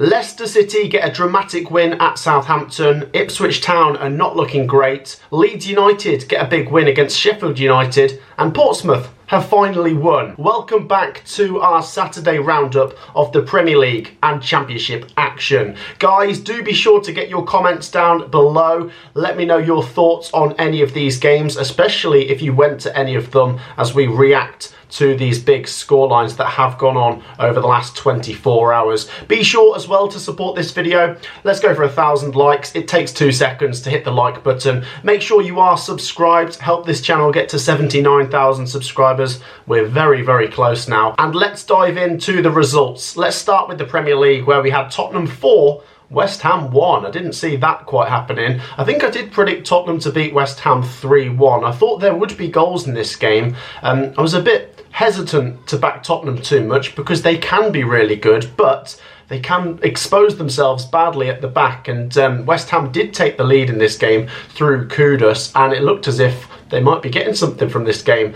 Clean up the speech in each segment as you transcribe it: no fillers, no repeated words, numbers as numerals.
Leicester City get a dramatic win at Southampton. Ipswich Town are not looking great. Leeds United get a big win against Sheffield United. And Portsmouth have finally won. Welcome back to our Saturday roundup of the Premier League and Championship action. Guys, do be sure to get your comments down below. Let me know your thoughts on any of these games, especially if you went to any of them, as we react to these big scorelines that have gone on over the last 24 hours. Be sure as well to support this video. Let's go for 1,000 likes. It takes 2 seconds to hit the like button. Make sure you are subscribed. Help this channel get to 79,000 subscribers. We're very, very close now. And let's dive into the results. Let's start with the Premier League, where we had Tottenham 4, West Ham 1. I didn't see that quite happening. I think I did predict Tottenham to beat West Ham 3-1. I thought there would be goals in this game. I was a bit hesitant to back Tottenham too much because they can be really good, but they can expose themselves badly at the back, and West Ham did take the lead in this game through Kudus, and it looked as if they might be getting something from this game.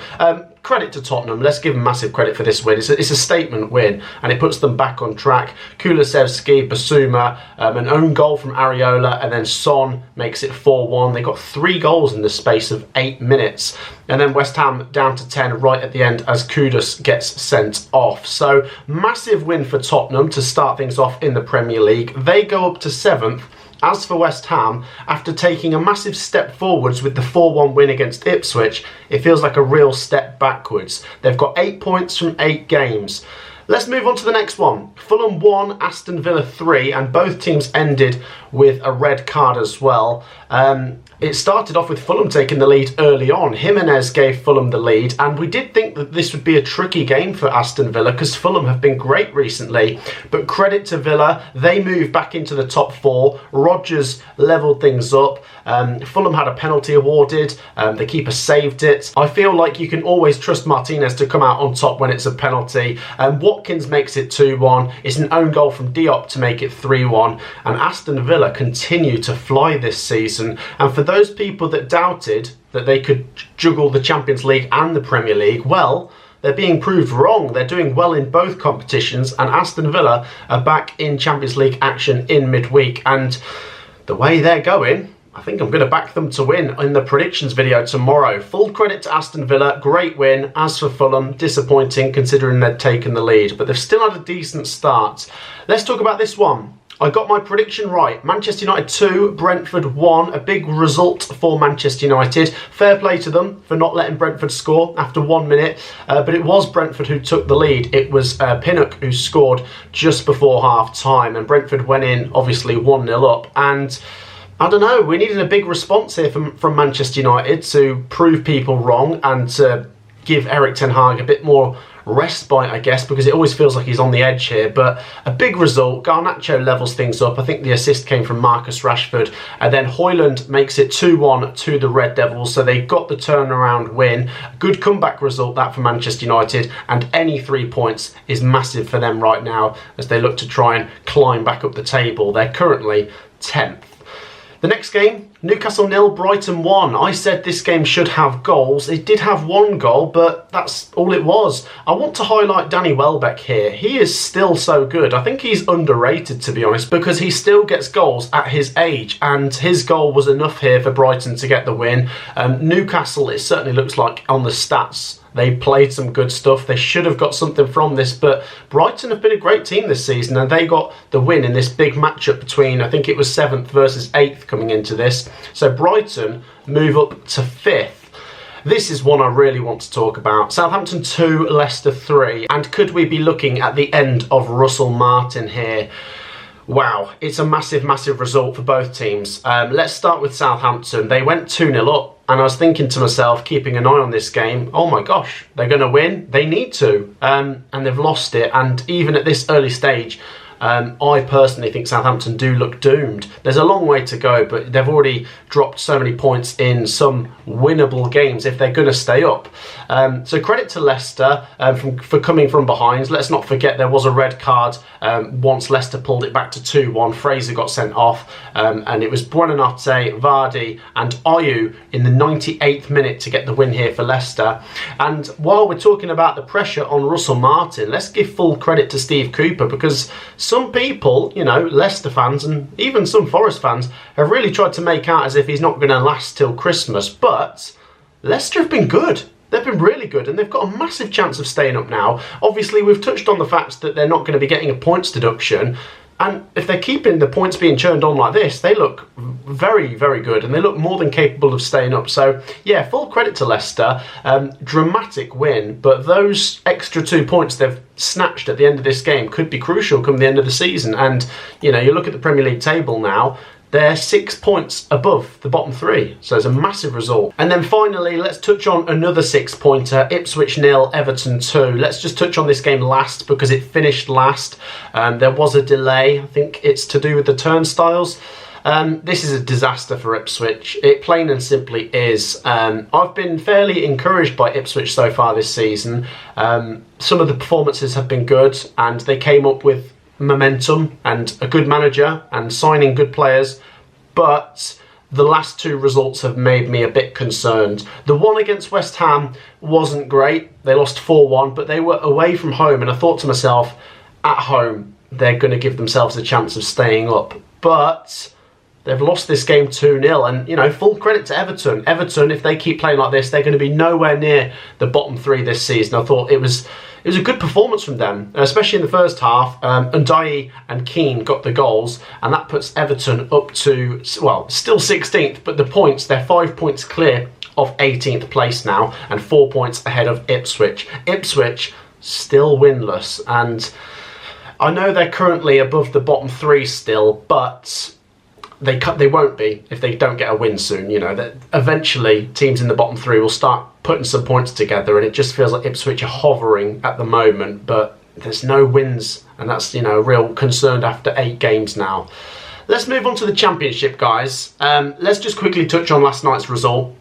Credit to Tottenham. Let's give them massive credit for this win. It's a statement win, and it puts them back on track. Kulusevski, Basuma, an own goal from Areola, and then Son makes it 4-1. They got 3 goals in the space of 8 minutes. And then West Ham down to 10 right at the end as Kudus gets sent off. So massive win for Tottenham to start things off in the Premier League. They go up to 7th. As for West Ham, after taking a massive step forwards with the 4-1 win against Ipswich, it feels like a real step backwards. They've got 8 points from 8 games. Let's move on to the next one. Fulham 1, Aston Villa 3, and both teams ended with a red card as well. It started off with Fulham taking the lead early on. Jimenez gave Fulham the lead, and we did think that this would be a tricky game for Aston Villa because Fulham have been great recently. But credit to Villa, they moved back into the top 4. Rodgers levelled things up. Fulham had a penalty awarded. The keeper saved it. I feel like you can always trust Martinez to come out on top when it's a penalty. Watkins makes it 2-1. It's an own goal from Diop to make it 3-1. And Aston Villa continue to fly this season. And for those people that doubted that they could juggle the Champions League and the Premier League, well, they're being proved wrong. They're doing well in both competitions, and Aston Villa are back in Champions League action in midweek. And the way they're going, I think I'm going to back them to win in the predictions video tomorrow. Full credit to Aston Villa, great win. As for Fulham, disappointing considering they'd taken the lead, but they've still had a decent start. Let's talk about this one. I got my prediction right. Manchester United 2, Brentford 1. A big result for Manchester United. Fair play to them for not letting Brentford score after 1 minute. But it was Brentford who took the lead. It was Pinnock who scored just before half time. And Brentford went in, obviously, 1-0 up. And I don't know, we needed a big response here from Manchester United to prove people wrong and to give Erik ten Hag a bit more respite, I guess, because it always feels like he's on the edge here. But a big result. Garnacho levels things up. I think the assist came from Marcus Rashford, and then Højlund makes it 2-1 to the Red Devils, so they got the turnaround win. Good comeback result that for Manchester United, and any 3 points is massive for them right now as they look to try and climb back up the table. They're currently 10th. The next game, Newcastle 0, Brighton 1. I said this game should have goals. It did have 1 goal, but that's all it was. I want to highlight Danny Welbeck here. He is still so good. I think he's underrated, to be honest, because he still gets goals at his age, and his goal was enough here for Brighton to get the win. Newcastle, it certainly looks like on the stats, they played some good stuff. They should have got something from this, but Brighton have been a great team this season, and they got the win in this big matchup between, I think it was 7th versus 8th coming into this. So Brighton move up to 5th. This is one I really want to talk about. Southampton 2, Leicester 3. And could we be looking at the end of Russell Martin here? Wow, it's a massive, massive result for both teams. Let's start with Southampton. They went 2-0 up. And I was thinking to myself, keeping an eye on this game, oh my gosh, they're going to win. They need to. And they've lost it. And even at this early stage, I personally think Southampton do look doomed. There's a long way to go, but they've already dropped so many points in some winnable games if they're going to stay up. So credit to Leicester for coming from behind. Let's not forget there was a red card once Leicester pulled it back to 2-1. Fraser got sent off, and it was Buonanotte, Vardy and Ayew in the 98th minute to get the win here for Leicester. And while we're talking about the pressure on Russell Martin, let's give full credit to Steve Cooper, because some people, you know, Leicester fans and even some Forest fans, have really tried to make out as if he's not going to last till Christmas. But Leicester have been good. They've been really good, and they've got a massive chance of staying up now. Obviously, we've touched on the fact that they're not going to be getting a points deduction. And if they're keeping the points being churned on like this, they look very, very good, and they look more than capable of staying up. So, yeah, full credit to Leicester. Dramatic win, but those extra 2 points they've snatched at the end of this game could be crucial come the end of the season. And, you know, you look at the Premier League table now, they're 6 points above the bottom three, so it's a massive result. And then finally, let's touch on another 6-pointer, Ipswich 0, Everton 2. Let's just touch on this game last because it finished last. There was a delay, I think it's to do with the turnstiles. This is a disaster for Ipswich. It plain and simply is. I've been fairly encouraged by Ipswich so far this season. Some of the performances have been good, and they came up with momentum and a good manager and signing good players, but the last two results have made me a bit concerned. The one against West Ham wasn't great. They lost 4-1, but they were away from home, and I thought to myself, at home they're going to give themselves a chance of staying up, but they've lost this game 2-0, and, you know, full credit to Everton. Everton, if they keep playing like this, they're going to be nowhere near the bottom three this season. I thought it was a good performance from them, especially in the first half. Ndiaye and Keane got the goals, and that puts Everton up to, well, still 16th, but the points, they're 5 points clear of 18th place now, and 4 points ahead of Ipswich. Ipswich still winless, and I know they're currently above the bottom three still, but they won't be if they don't get a win soon. You know, that eventually teams in the bottom three will start putting some points together, and it just feels like Ipswich are hovering at the moment, but there's no wins, and that's, you know, a real concern after 8 games now. Let's move on to the Championship, guys. Let's just quickly touch on last night's result.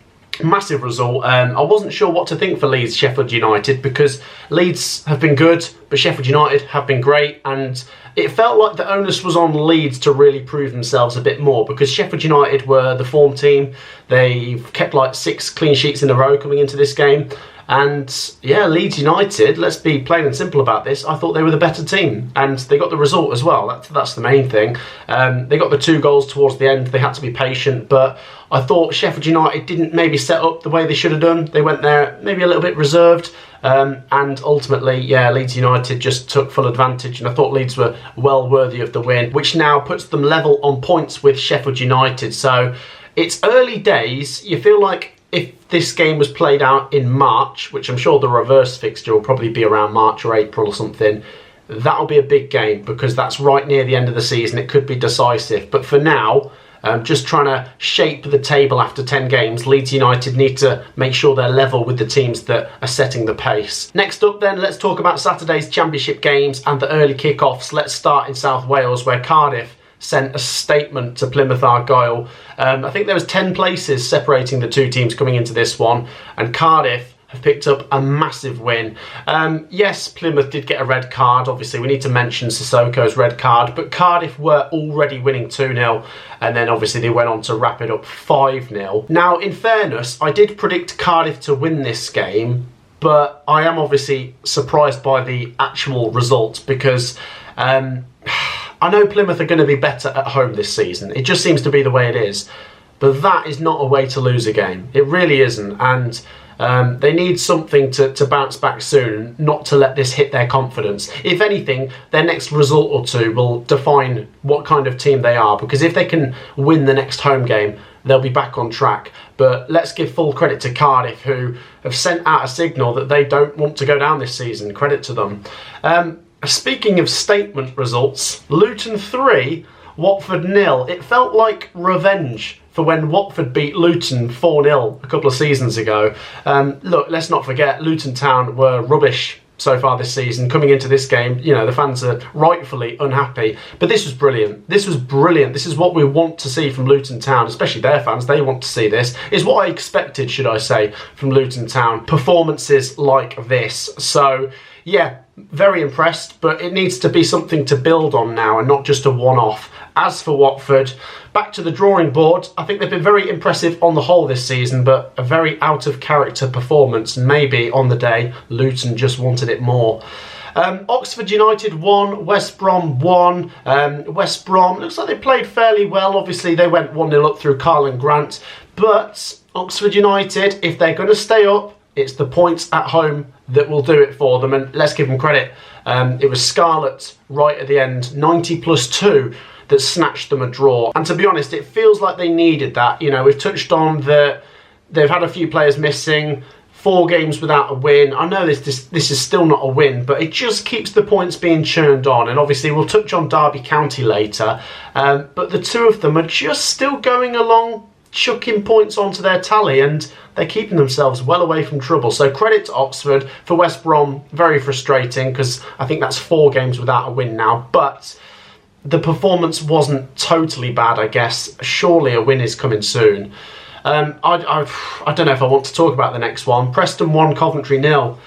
Massive result. I wasn't sure what to think for Leeds Sheffield United, because Leeds have been good, but Sheffield United have been great, and it felt like the onus was on Leeds to really prove themselves a bit more, because Sheffield United were the form team. They've kept like 6 clean sheets in a row coming into this game. And yeah, Leeds United, let's be plain and simple about this, I thought they were the better team, and they got the result as well. That's the main thing. They got the 2 goals towards the end. They had to be patient, but I thought Sheffield United didn't maybe set up the way they should have done. They went there maybe a little bit reserved, and ultimately, yeah, Leeds United just took full advantage, and I thought Leeds were well worthy of the win, which now puts them level on points with Sheffield United. So it's early days. You feel like if this game was played out in March, which I'm sure the reverse fixture will probably be around March or April or something, that'll be a big game, because that's right near the end of the season. It could be decisive. But for now, just trying to shape the table after 10 games, Leeds United need to make sure they're level with the teams that are setting the pace. Next up then, let's talk about Saturday's Championship games and the early kick-offs. Let's start in South Wales, where Cardiff sent a statement to Plymouth Argyle. I think there was 10 places separating the two teams coming into this one, and Cardiff have picked up a massive win. Yes, Plymouth did get a red card. Obviously, we need to mention Sissoko's red card, but Cardiff were already winning 2-0, and then obviously they went on to wrap it up 5-0. Now, in fairness, I did predict Cardiff to win this game, but I am obviously surprised by the actual result, because I know Plymouth are going to be better at home this season. It just seems to be the way it is. But that is not a way to lose a game. It really isn't. And they need something to bounce back soon, not to let this hit their confidence. If anything, their next result or two will define what kind of team they are. Because if they can win the next home game, they'll be back on track. But let's give full credit to Cardiff, who have sent out a signal that they don't want to go down this season. Credit to them. Speaking of statement results, Luton 3, Watford 0. It felt like revenge for when Watford beat Luton 4-0 a couple of seasons ago. Look, let's not forget, Luton Town were rubbish so far this season. Coming into this game, you know, the fans are rightfully unhappy. But this was brilliant. This was brilliant. This is what we want to see from Luton Town, especially their fans. They want to see this. It's what I expected, should I say, from Luton Town. Performances like this. So, yeah, very impressed, but it needs to be something to build on now and not just a one-off. As for Watford, back to the drawing board. I think they've been very impressive on the whole this season, but a very out-of-character performance, and maybe on the day Luton just wanted it more. Oxford United won, West Brom won. West Brom, looks like they played fairly well. Obviously, they went 1-0 up through Carl Grant. But Oxford United, if they're going to stay up, it's the points at home that will do it for them. And let's give them credit. It was Scarlett right at the end, 90 plus 2, that snatched them a draw. And to be honest, it feels like they needed that. You know, we've touched on that they've had a few players missing. 4 games without a win. I know this is still not a win, but it just keeps the points being churned on. And obviously we'll touch on Derby County later. But the two of them are just still going along, chucking points onto their tally, and they're keeping themselves well away from trouble. So credit to Oxford. For West Brom, very frustrating, because I think that's 4 games without a win now. But the performance wasn't totally bad, I guess. Surely a win is coming soon. I don't know if I want to talk about the next one. Preston 1, Coventry 0.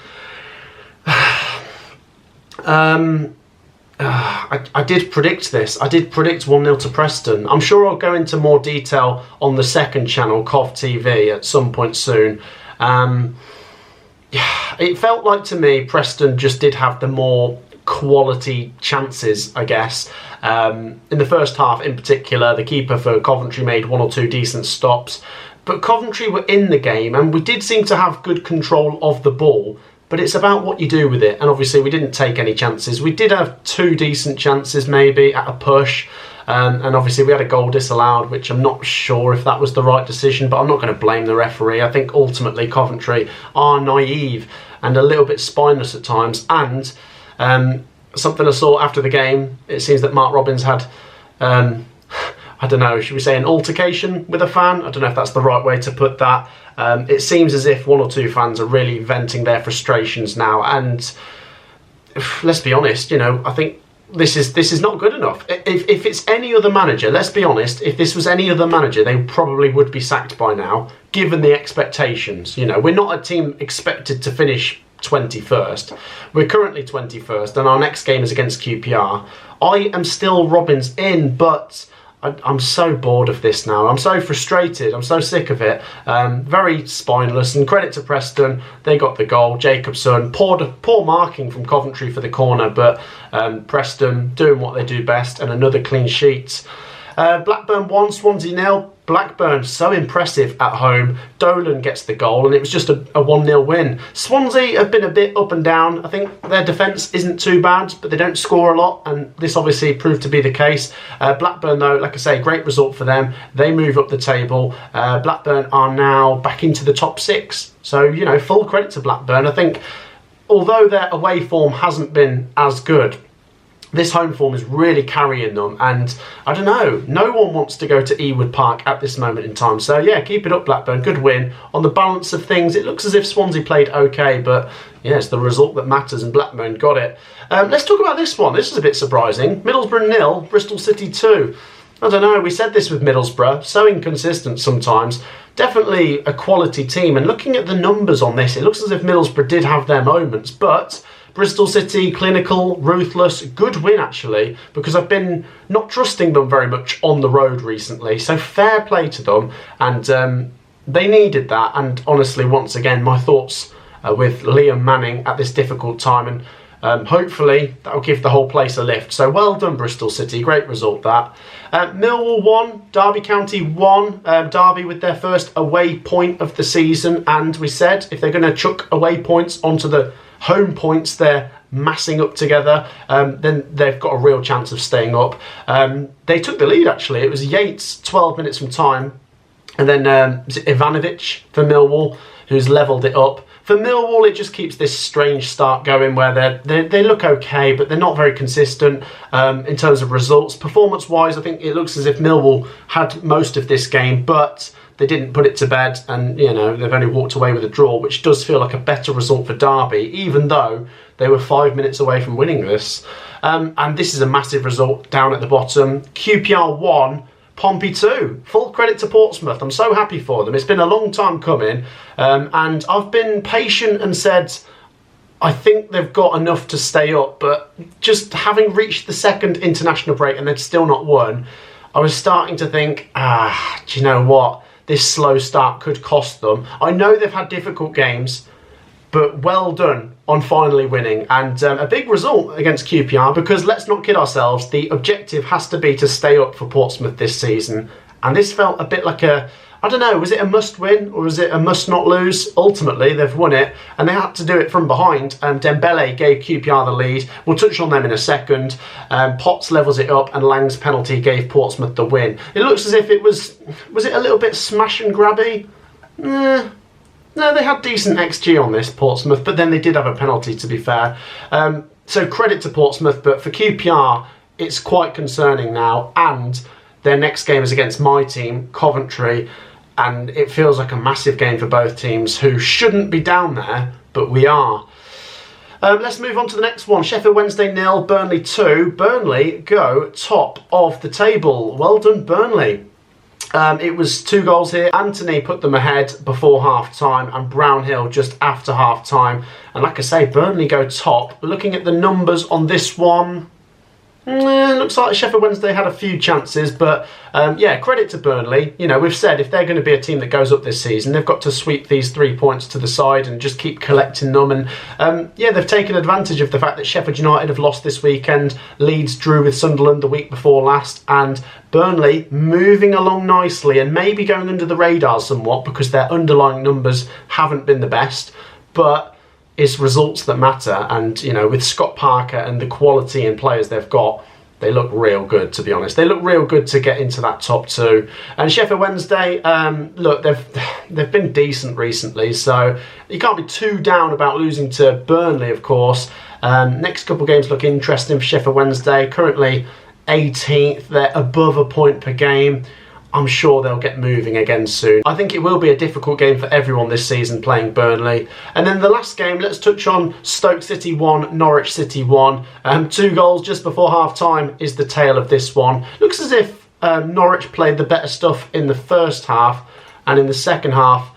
I did predict this. I did predict 1-0 to Preston. I'm sure I'll go into more detail on the second channel, Cov TV, at some point soon. It felt like to me Preston just did have the more quality chances, I guess. In the first half in particular, the keeper for Coventry made 1 or 2 decent stops. But Coventry were in the game, and we did seem to have good control of the ball. But it's about what you do with it. And obviously we didn't take any chances. We did have 2 decent chances maybe at a push. And obviously we had a goal disallowed, which I'm not sure if that was the right decision, but I'm not going to blame the referee. I think ultimately Coventry are naive and a little bit spineless at times. And something I saw after the game, it seems that Mark Robins had, I don't know, should we say an altercation with a fan? I don't know if that's the right way to put that. It seems as if 1 or 2 fans are really venting their frustrations now. And let's be honest, you know, I think this is not good enough. If it's any other manager, let's be honest, if this was any other manager, they probably would be sacked by now, given the expectations. You know, we're not a team expected to finish 21st. We're currently 21st, and our next game is against QPR. I am still Robins in, but I'm so bored of this now. I'm so frustrated. I'm so sick of it. Very spineless. And credit to Preston, they got the goal. Jacobson, poor marking from Coventry for the corner, but Preston doing what they do best, and another clean sheet. Blackburn 1, Swansea 0. Blackburn, so impressive at home. Dolan gets the goal, and it was just a 1-0 win. Swansea have been a bit up and down. I think their defence isn't too bad, but they don't score a lot, and this obviously proved to be the case. Blackburn, though, like I say, great result for them. They move up the table. Blackburn are now back into the top 6. So, you know, full credit to Blackburn. I think, although their away form hasn't been as good, this home form is really carrying them, and I don't know, no one wants to go to Ewood Park at this moment in time. So yeah, keep it up, Blackburn. Good win. On the balance of things, it looks as if Swansea played okay, but yeah, it's the result that matters, and Blackburn got it. Let's talk about this one. This is a bit surprising. Middlesbrough 0, Bristol City 2. I don't know, we said this with Middlesbrough, so inconsistent sometimes. Definitely a quality team, and looking at the numbers on this, it looks as if Middlesbrough did have their moments, but Bristol City, clinical, ruthless, good win actually, because I've been not trusting them very much on the road recently, so fair play to them, and they needed that. And honestly, once again, my thoughts with Liam Manning at this difficult time, and hopefully that'll give the whole place a lift. So well done, Bristol City, great result that. Millwall 1, Derby County 1, Derby with their first away point of the season, and we said if they're going to chuck away points onto the home points they're massing up together, then they've got a real chance of staying up. They took the lead actually. It was Yates 12 minutes from time, and then Ivanovic for Millwall who's levelled it up. For Millwall, it just keeps this strange start going where they look okay, but they're not very consistent in terms of results. Performance-wise, I think it looks as if Millwall had most of this game, but they didn't put it to bed, and you know they've only walked away with a draw, which does feel like a better result for Derby, even though they were 5 minutes away from winning this. And this is a massive result down at the bottom. QPR 1, Pompey 2. Full credit to Portsmouth. I'm so happy for them. It's been a long time coming, and I've been patient and said I think they've got enough to stay up, but just having reached the second international break and they'd still not won, I was starting to think, do you know what? This slow start could cost them. I know they've had difficult games, but well done on finally winning, and a big result against QPR, because let's not kid ourselves, the objective has to be to stay up for Portsmouth this season, and this felt a bit like a, I don't know, was it a must win or was it a must not lose? Ultimately, they've won it, and they had to do it from behind, and Dembele gave QPR the lead. We'll touch on them in a second. Potts levels it up, and Lang's penalty gave Portsmouth the win. It looks as if it was it a little bit smash and grabby? No, they had decent XG on this, Portsmouth, but then they did have a penalty, to be fair. So credit to Portsmouth, but for QPR, it's quite concerning now, and their next game is against my team, Coventry, and it feels like a massive game for both teams, who shouldn't be down there, but we are. Let's move on to the next one. Sheffield Wednesday 0, Burnley 2. Burnley go top of the table. Well done, Burnley. It was 2 goals here. Anthony put them ahead before half-time, and Brownhill just after half-time. And like I say, Burnley go top. Looking at the numbers on this one, looks like Sheffield Wednesday had a few chances, but yeah, credit to Burnley. You know, we've said if they're going to be a team that goes up this season, they've got to sweep these 3 points to the side and just keep collecting them. And yeah, they've taken advantage of the fact that Sheffield United have lost this weekend. Leeds drew with Sunderland the week before last, and Burnley moving along nicely and maybe going under the radar somewhat because their underlying numbers haven't been the best, but it's results that matter. And you know, with Scott Parker and the quality in players they've got, they look real good, to be honest. They look real good to get into that top 2. And Sheffield Wednesday, look, they've been decent recently, so you can't be too down about losing to Burnley, of course. Next couple of games look interesting for Sheffield Wednesday. Currently 18th, they're above a point per game. I'm sure they'll get moving again soon. I think it will be a difficult game for everyone this season playing Burnley. And then the last game, let's touch on Stoke City 1, Norwich City 1. 2 goals just before half-time is the tale of this one. Looks as if Norwich played the better stuff in the first half, and in the second half,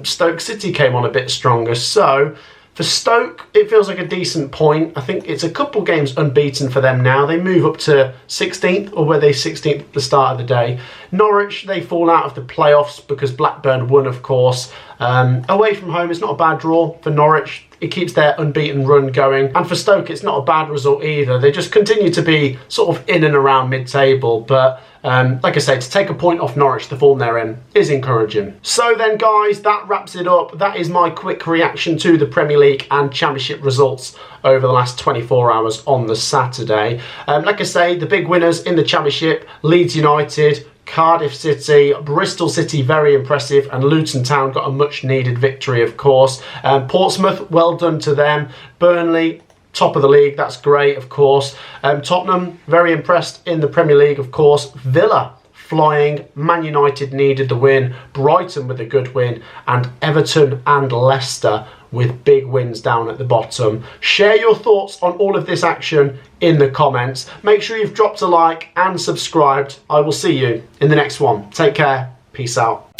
Stoke City came on a bit stronger. So for Stoke, it feels like a decent point. I think it's a couple games unbeaten for them now. They move up to 16th, or were they 16th at the start of the day? Norwich, they fall out of the playoffs because Blackburn won, of course. Away from home, it's not a bad draw for Norwich. It keeps their unbeaten run going. And for Stoke, it's not a bad result either. They just continue to be sort of in and around mid-table. But like I say, to take a point off Norwich, the form they're in, is encouraging. So then, guys, that wraps it up. That is my quick reaction to the Premier League and Championship results over the last 24 hours on the Saturday. Like I say, the big winners in the Championship, Leeds United, Cardiff City, Bristol City, very impressive, and Luton Town got a much needed victory, of course. Portsmouth, well done to them. Burnley, top of the league, that's great, of course. Tottenham, very impressed in the Premier League, of course. Villa, flying. Man United needed the win. Brighton with a good win, and Everton and Leicester with big wins down at the bottom. Share your thoughts on all of this action in the comments. Make sure you've dropped a like and subscribed. I will see you in the next one. Take care. Peace out.